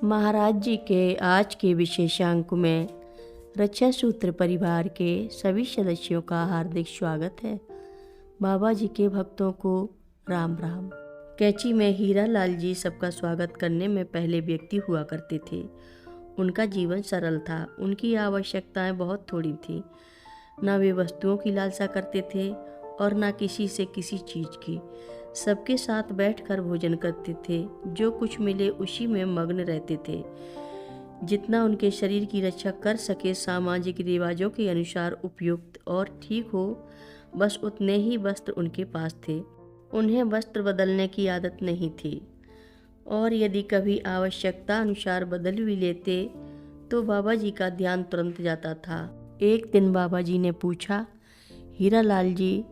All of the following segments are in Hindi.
महाराज जी के आज के विशेषांक में रक्षा सूत्र परिवार के सभी सदस्यों का हार्दिक स्वागत है। बाबा जी के भक्तों को राम राम। कैची में हीरा लाल जी सबका स्वागत करने में पहले व्यक्ति हुआ करते थे। उनका जीवन सरल था, उनकी आवश्यकताएं बहुत थोड़ी थी। ना वे वस्तुओं की लालसा करते थे और ना किसी से किसी चीज़ की। सबके साथ बैठकर भोजन करते थे, जो कुछ मिले उसी में मग्न रहते थे। जितना उनके शरीर की रक्षा कर सके सामाजिक रिवाजों के अनुसार उपयुक्त और ठीक हो, बस उतने ही वस्त्र उनके पास थे। उन्हें वस्त्र बदलने की आदत नहीं थी और यदि कभी आवश्यकता अनुसार बदल भी लेते तो बाबा जी का ध्यान तुरंत जाता था। एक दिन बाबा जी ने पूछा, हीरा लाल जी,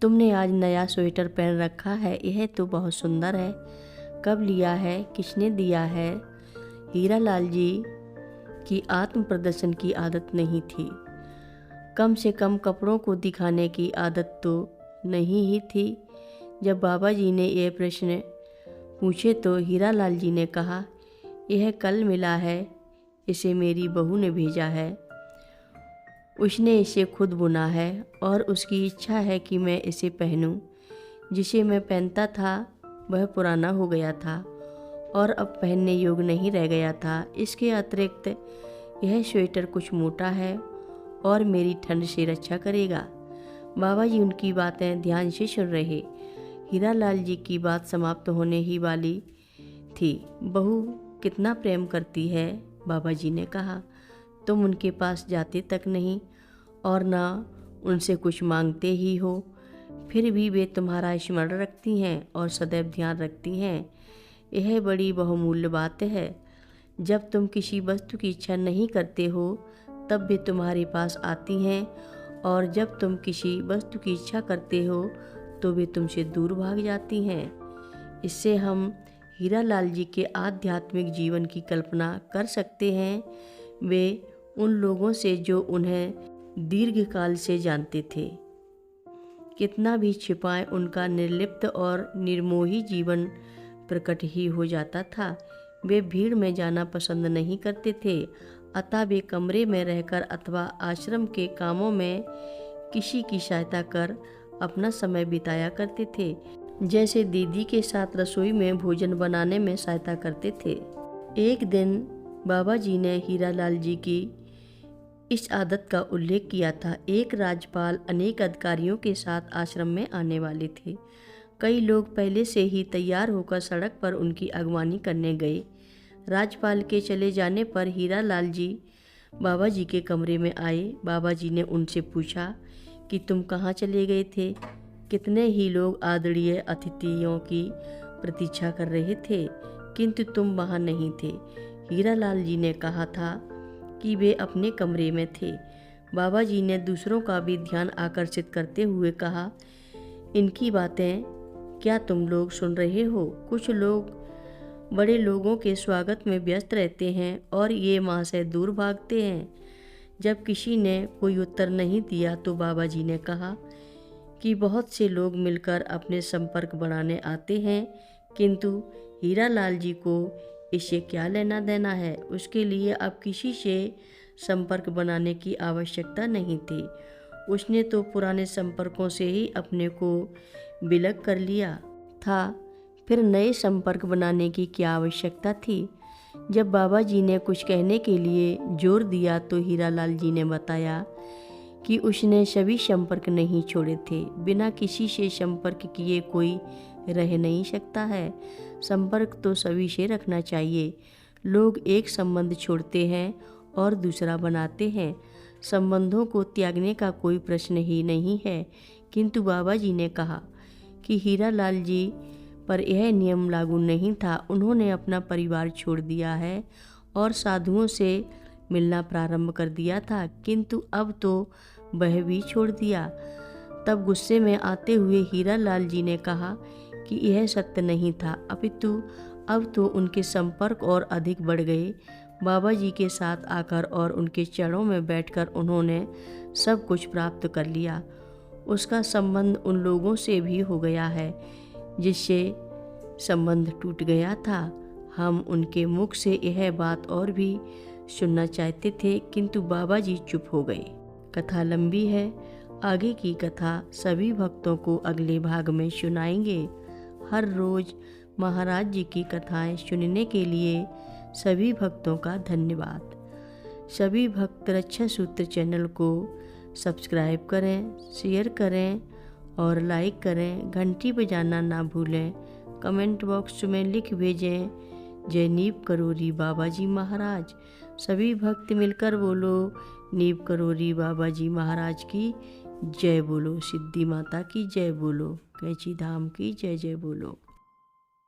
तुमने आज नया स्वेटर पहन रखा है, यह तो बहुत सुंदर है। कब लिया है, किसने दिया है? हीरा लाल जी की आत्म प्रदर्शन की आदत नहीं थी। कम से कम कपड़ों को दिखाने की आदत तो नहीं ही थी। जब बाबा जी ने यह प्रश्न पूछे तो हीरा लाल जी ने कहा, यह कल मिला है, इसे मेरी बहू ने भेजा है। उसने इसे खुद बुना है और उसकी इच्छा है कि मैं इसे पहनूं। जिसे मैं पहनता था वह पुराना हो गया था और अब पहनने योग्य नहीं रह गया था। इसके अतिरिक्त यह स्वेटर कुछ मोटा है और मेरी ठंड से रक्षा करेगा। बाबा जी उनकी बातें ध्यान से सुन रहे। हीरा लाल जी की बात समाप्त होने ही वाली थी। बहू कितना प्रेम करती है, बाबा जी ने कहा। तुम उनके पास जाते तक नहीं और ना उनसे कुछ मांगते ही हो, फिर भी वे तुम्हारा स्मरण रखती हैं और सदैव ध्यान रखती हैं। यह बड़ी बहुमूल्य बात है। जब तुम किसी वस्तु की इच्छा नहीं करते हो तब वे तुम्हारे पास आती हैं और जब तुम किसी वस्तु की इच्छा करते हो तो वे तुमसे दूर भाग जाती हैं। इससे हम हीरा लाल जी के आध्यात्मिक जीवन की कल्पना कर सकते हैं। वे उन लोगों से जो उन्हें दीर्घकाल से जानते थे। कितना भी छिपाएं, उनका निर्लिप्त और निर्मोही जीवन प्रकट ही हो जाता था। वे भीड़ में जाना पसंद नहीं करते थे, अतः वे कमरे में रहकर अथवा आश्रम के कामों में किसी की सहायता कर अपना समय बिताया करते थे, जैसे दीदी के साथ रसोई में भोजन बनाने में सहायता करते थे। एक दिन बाबा जी ने हीरा लाल जी की इस आदत का उल्लेख किया था। एक राज्यपाल अनेक अधिकारियों के साथ आश्रम में आने वाले थे। कई लोग पहले से ही तैयार होकर सड़क पर उनकी अगवानी करने गए। राज्यपाल के चले जाने पर हीरा लाल जी बाबा जी के कमरे में आए। बाबा जी ने उनसे पूछा कि तुम कहाँ चले गए थे? कितने ही लोग आदरणीय अतिथियों की प्रतीक्षा कर रहे थे, किंतु तुम वहाँ नहीं थे। हीरा लाल जी ने कहा था कि वे अपने कमरे में थे। बाबा जी ने दूसरों का भी ध्यान आकर्षित करते हुए कहा, इनकी बातें क्या तुम लोग सुन रहे हो? कुछ लोग बड़े लोगों के स्वागत में व्यस्त रहते हैं और ये वहाँ से दूर भागते हैं। जब किसी ने कोई उत्तर नहीं दिया तो बाबा जी ने कहा कि बहुत से लोग मिलकर अपने संपर्क बढ़ाने आते हैं, किंतु हीरा लाल जी को इससे क्या लेना देना है। उसके लिए अब किसी से संपर्क बनाने की आवश्यकता नहीं थी। उसने तो पुराने संपर्कों से ही अपने को विलग कर लिया था, फिर नए संपर्क बनाने की क्या आवश्यकता थी। जब बाबा जी ने कुछ कहने के लिए जोर दिया तो हीरा लाल जी ने बताया कि उसने सभी संपर्क नहीं छोड़े थे। बिना किसी से संपर्क किए कोई रह नहीं सकता है। संपर्क तो सभी से रखना चाहिए। लोग एक संबंध छोड़ते हैं और दूसरा बनाते हैं। संबंधों को त्यागने का कोई प्रश्न ही नहीं है। किंतु बाबा जी ने कहा कि हीरा लाल जी पर यह नियम लागू नहीं था। उन्होंने अपना परिवार छोड़ दिया है और साधुओं से मिलना प्रारंभ कर दिया था, किंतु अब तो वह भी छोड़ दिया। तब गुस्से में आते हुए हीरा लाल जी ने कहा कि यह सत्य नहीं था, अपितु अब तो उनके संपर्क और अधिक बढ़ गए। बाबा जी के साथ आकर और उनके चरणों में बैठकर उन्होंने सब कुछ प्राप्त कर लिया। उसका संबंध उन लोगों से भी हो गया है जिससे संबंध टूट गया था। हम उनके मुख से यह बात और भी सुनना चाहते थे, किंतु बाबा जी चुप हो गए। कथा लंबी है, आगे की कथा सभी भक्तों को अगले भाग में सुनाएंगे। हर रोज महाराज जी की कथाएं सुनने के लिए सभी भक्तों का धन्यवाद। सभी भक्त रक्षा सूत्र चैनल को सब्सक्राइब करें, शेयर करें और लाइक करें। घंटी बजाना ना भूलें। कमेंट बॉक्स में लिख भेजें, जय नीव करोरी बाबा जी महाराज। सभी भक्त मिलकर बोलो, नीव करोरी बाबा जी महाराज की जय बोलो, सिद्धि माता की जय बोलो, कैची धाम की जय जय बोलो।